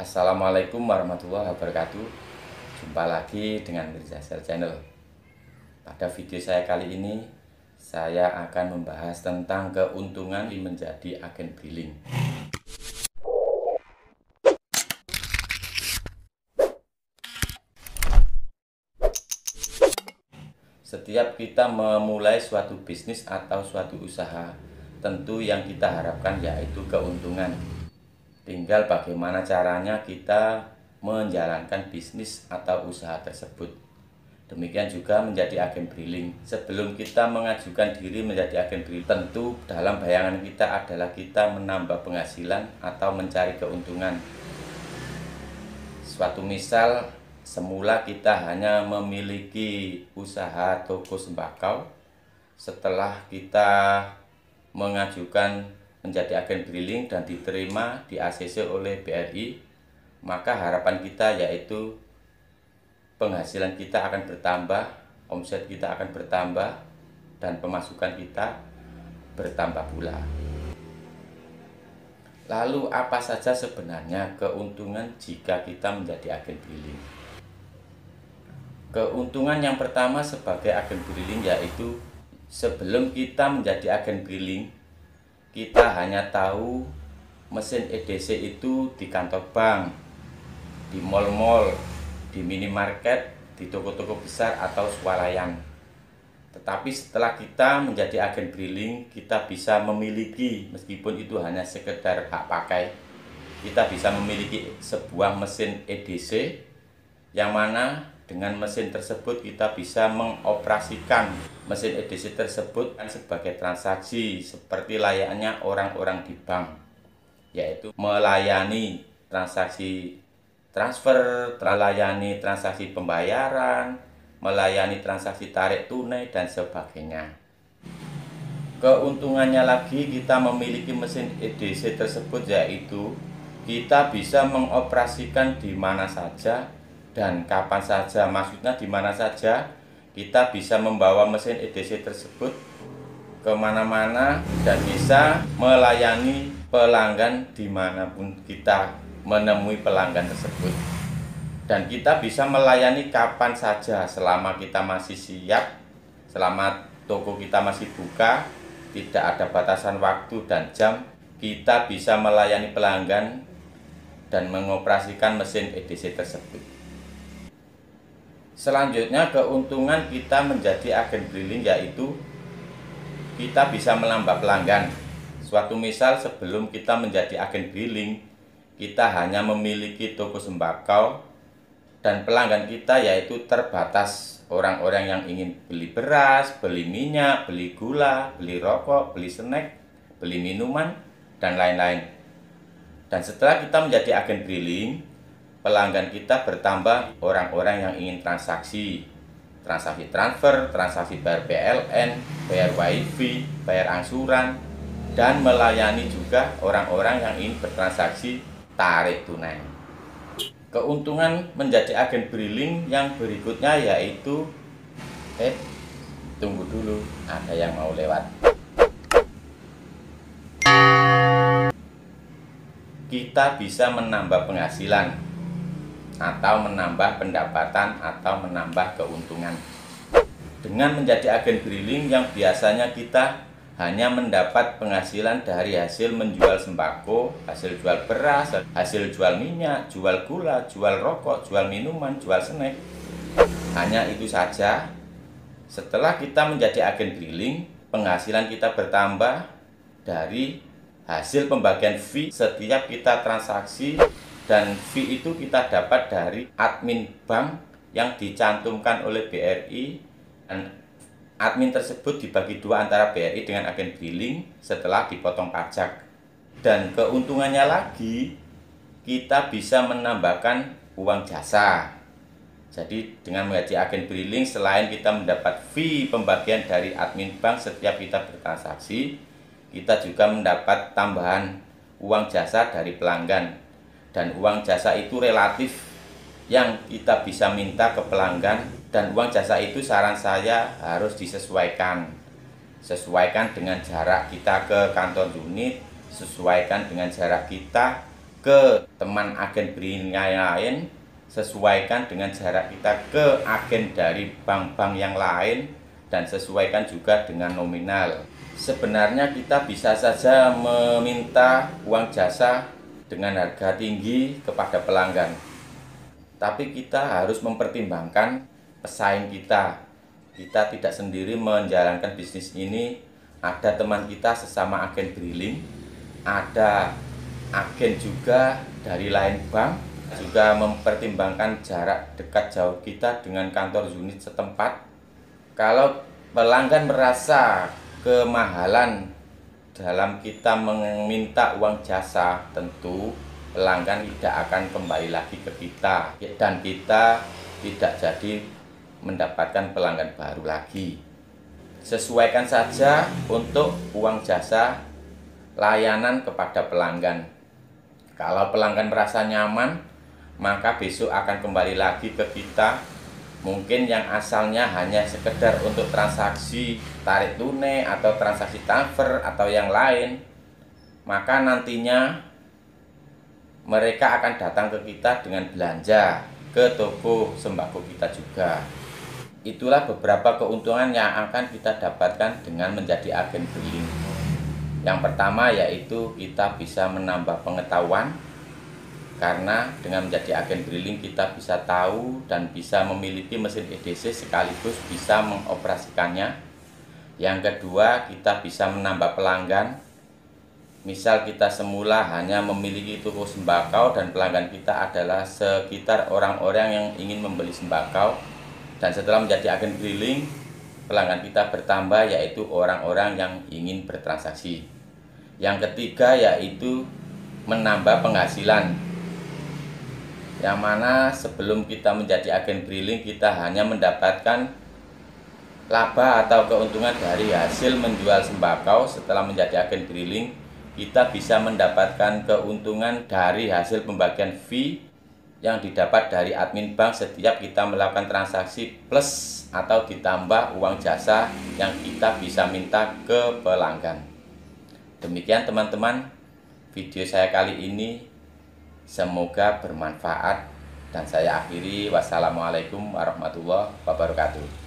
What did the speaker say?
Assalamualaikum warahmatullahi wabarakatuh. Jumpa lagi dengan Mirza Sel Channel. Pada video saya kali ini, saya akan membahas tentang keuntungan menjadi agen briling. Setiap kita memulai suatu bisnis atau suatu usaha, tentu yang kita harapkan yaitu keuntungan. Tinggal bagaimana caranya kita menjalankan bisnis atau usaha tersebut. Demikian juga menjadi agen briling. Sebelum kita mengajukan diri menjadi agen briling, tentu dalam bayangan kita adalah kita menambah penghasilan atau mencari keuntungan. Suatu misal, semula kita hanya memiliki usaha toko sembakau. Setelah kita mengajukan menjadi agen briling dan diterima di ACC oleh BRI, maka harapan kita yaitu penghasilan kita akan bertambah, omset kita akan bertambah, dan pemasukan kita bertambah pula. Lalu apa saja sebenarnya keuntungan jika kita menjadi agen briling? Keuntungan yang pertama sebagai agen briling yaitu sebelum kita menjadi agen briling, kita hanya tahu mesin EDC itu di kantor bank, di mal-mal, di minimarket, di toko-toko besar atau swalayan. Tetapi setelah kita menjadi agen briling, kita bisa memiliki, meskipun itu hanya sekedar hak pakai, kita bisa memiliki sebuah mesin EDC yang mana dengan mesin tersebut kita bisa mengoperasikan mesin EDC tersebut sebagai transaksi seperti layaknya orang-orang di bank, yaitu melayani transaksi transfer, melayani transaksi pembayaran, melayani transaksi tarik tunai, dan sebagainya. Keuntungannya lagi kita memiliki mesin EDC tersebut yaitu kita bisa mengoperasikan di mana saja dan kapan saja, maksudnya di mana saja kita bisa membawa mesin EDC tersebut kemana-mana dan bisa melayani pelanggan dimanapun kita menemui pelanggan tersebut. Dan kita bisa melayani kapan saja selama kita masih siap, selama toko kita masih buka, tidak ada batasan waktu dan jam, kita bisa melayani pelanggan dan mengoperasikan mesin EDC tersebut. Selanjutnya keuntungan kita menjadi agen briling yaitu kita bisa menambah pelanggan. Suatu misal sebelum kita menjadi agen briling, kita hanya memiliki toko sembakau dan pelanggan kita yaitu terbatas orang-orang yang ingin beli beras, beli minyak, beli gula, beli rokok, beli snack, beli minuman, dan lain-lain. Dan setelah kita menjadi agen briling, pelanggan kita bertambah orang-orang yang ingin transaksi transfer, transaksi bayar PLN, bayar WiFi, bayar angsuran, dan melayani juga orang-orang yang ingin bertransaksi tarik tunai. Keuntungan menjadi agen briling yang berikutnya yaitu tunggu dulu, ada yang mau lewat. Kita bisa menambah penghasilan atau menambah pendapatan atau menambah keuntungan. Dengan menjadi agen briling yang biasanya kita hanya mendapat penghasilan dari hasil menjual sembako, hasil jual beras, hasil jual minyak, jual gula, jual rokok, jual minuman, jual snack. Hanya itu saja. Setelah kita menjadi agen briling, penghasilan kita bertambah dari hasil pembagian fee setiap kita transaksi, dan fee itu kita dapat dari admin bank yang dicantumkan oleh BRI, dan admin tersebut dibagi dua antara BRI dengan agen briling setelah dipotong pajak. Dan keuntungannya lagi, kita bisa menambahkan uang jasa. Jadi dengan menjadi agen briling, selain kita mendapat fee pembagian dari admin bank setiap kita bertransaksi, kita juga mendapat tambahan uang jasa dari pelanggan. Dan uang jasa itu relatif yang kita bisa minta ke pelanggan, dan uang jasa itu saran saya harus disesuaikan. Sesuaikan dengan jarak kita ke kantor unit, sesuaikan dengan jarak kita ke teman agen briling yang lain, sesuaikan dengan jarak kita ke agen dari bank-bank yang lain, dan sesuaikan juga dengan nominal. Sebenarnya kita bisa saja meminta uang jasa dengan harga tinggi kepada pelanggan, tapi kita harus mempertimbangkan pesaing kita. Kita tidak sendiri menjalankan bisnis ini, ada teman kita sesama agen briling, ada agen juga dari lain bank, juga mempertimbangkan jarak dekat jauh kita dengan kantor unit setempat. Kalau pelanggan merasa kemahalan dalam kita meminta uang jasa, tentu pelanggan tidak akan kembali lagi ke kita, dan kita tidak jadi mendapatkan pelanggan baru lagi. Sesuaikan saja untuk uang jasa layanan kepada pelanggan. Kalau pelanggan merasa nyaman, maka besok akan kembali lagi ke kita. Mungkin yang asalnya hanya sekedar untuk transaksi tarik tunai atau transaksi transfer atau yang lain, maka nantinya mereka akan datang ke kita dengan belanja ke toko sembako kita juga. Itulah beberapa keuntungan yang akan kita dapatkan dengan menjadi agen briling. Yang pertama yaitu kita bisa menambah pengetahuan, karena dengan menjadi agen briling kita bisa tahu dan bisa memiliki mesin EDC sekaligus bisa mengoperasikannya. Yang kedua, kita bisa menambah pelanggan. Misal kita semula hanya memiliki toko sembako dan pelanggan kita adalah sekitar orang-orang yang ingin membeli sembako, dan setelah menjadi agen briling, pelanggan kita bertambah yaitu orang-orang yang ingin bertransaksi. Yang ketiga yaitu menambah penghasilan, yang mana sebelum kita menjadi agen briling kita hanya mendapatkan laba atau keuntungan dari hasil menjual sembako. Setelah menjadi agen briling, kita bisa mendapatkan keuntungan dari hasil pembagian fee yang didapat dari admin bank setiap kita melakukan transaksi, plus atau ditambah uang jasa yang kita bisa minta ke pelanggan. Demikian teman-teman video saya kali ini. Semoga bermanfaat dan saya akhiri. Wassalamualaikum warahmatullahi wabarakatuh.